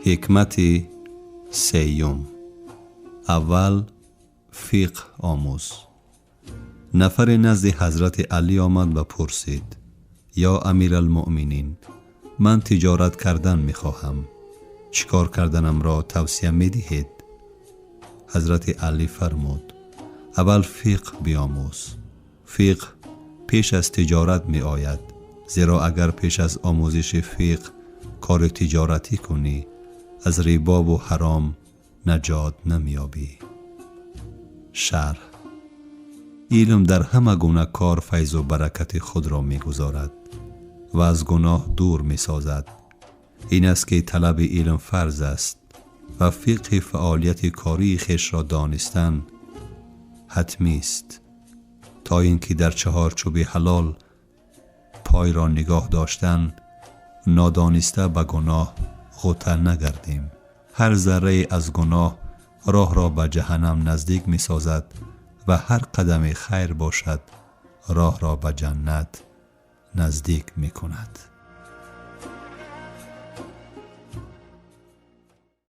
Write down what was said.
حکمت سیوم. اول فقه آموز. نفر نزد حضرت علی آمد و پرسید: یا امیرالمؤمنین، من تجارت کردن می خواهم، چیکار کردنم را توصیه می دهید؟ حضرت علی فرمود: اول فقه بیاموز. فقه پیش از تجارت می آید، زیرا اگر پیش از آموزش فقه کار تجارتی کنی از ربا و حرام نجات نمیابی. شرح: علم در همه گونه کار فیض و برکت خود را میگذارد و از گناه دور میسازد. این است که طلب علم فرض است و فقه فعالیت کاری خویش را دانستن حتمی است، تا اینکه در چهارچوب حلال پای را نگاه داشتن نادانسته به گناه غوطه نگردیم. هر ذره از گناه راه را به جهنم نزدیک می سازد و هر قدم خیر باشد راه را به جنت نزدیک می کند.